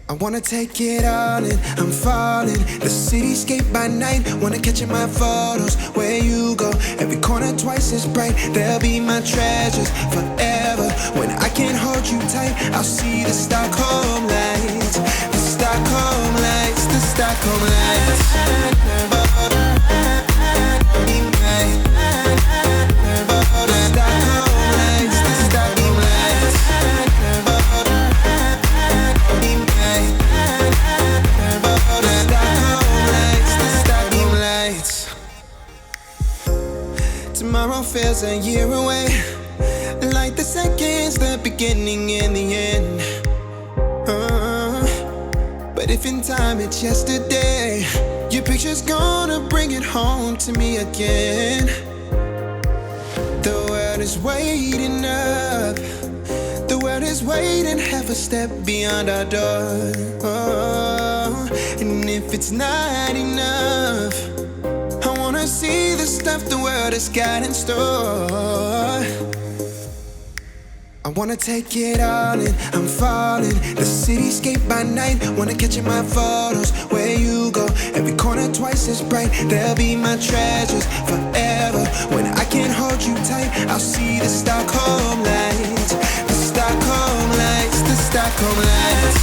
I wanna take it all in, I'm falling. The cityscape by night, wanna catch in my photos. Where you go, every corner twice as bright. They'll be my treasures forever. When I can't hold you tight, I'll see the Stockholm lights. The Stockholm lights, the Stockholm lights. Tomorrow feels a year away, like the seconds, the beginning and the end. But if in time it's yesterday, your picture's gonna bring it home to me again. The world is waiting up, the world is waiting half a step beyond our door. And if it's not enough, I wanna see the stuff the world has got in store. I wanna take it all in, I'm falling. The cityscape by night, wanna catch in my photos. Where you go, every corner twice as bright. They'll be my treasures forever. When I can't hold you tight, I'll see the Stockholm lights. The Stockholm lights, the Stockholm lights.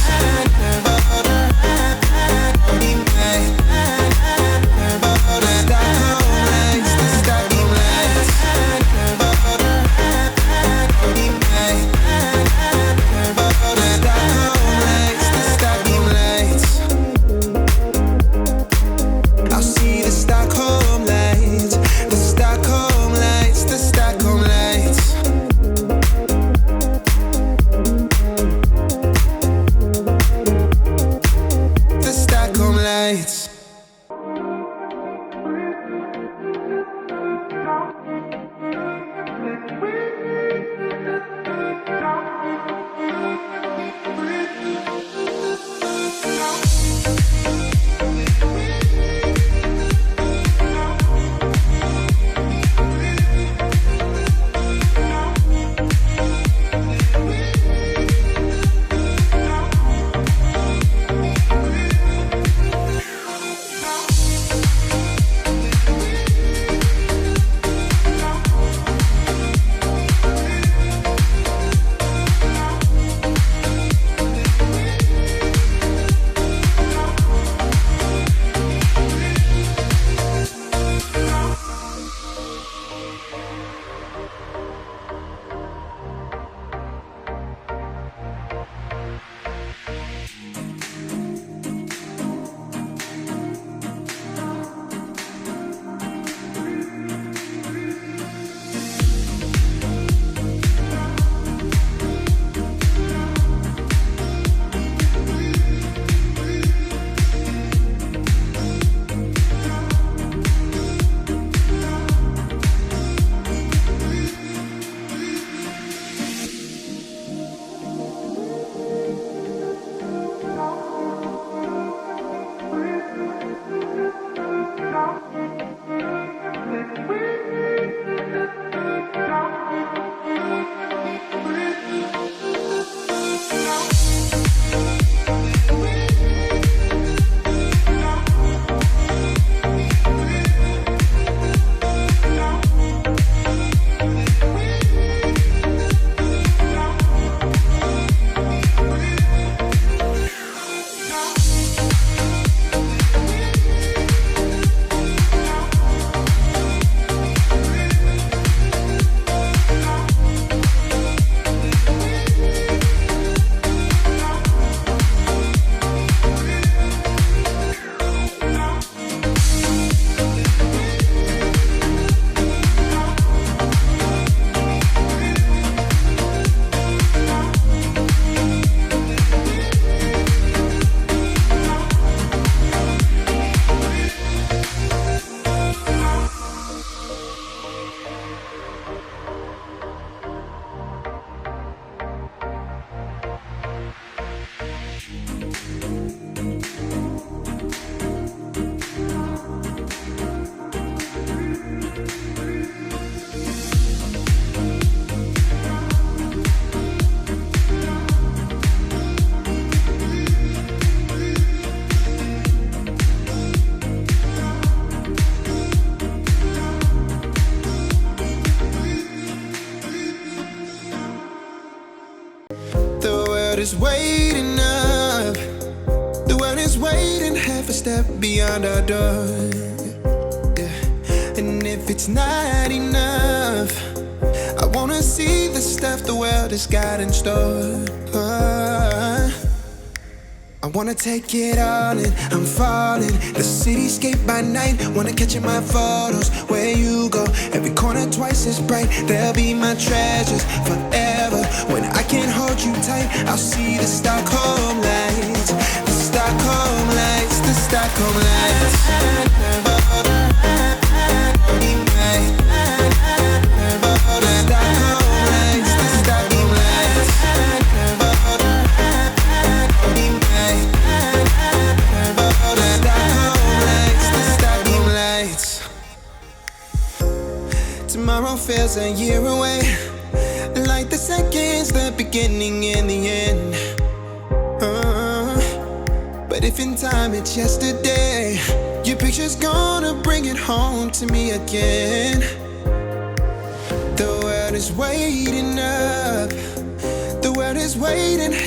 lighting up. The world is waiting half a step beyond our door. Yeah. And if it's not enough, I wanna see the stuff the world has got in store. I wanna take it all in, I'm falling. The cityscape by night, wanna catch in my photos. Where you go, every corner twice as bright. They'll be my treasures forever. When I can't hold you tight, I'll see the Stockholm lights. The Stockholm lights, the Stockholm lights. Tomorrow feels a year away, like the seconds, the beginning and the end. But if in time it's yesterday, your picture's gonna bring it home to me again. The world is waiting up, the world is waiting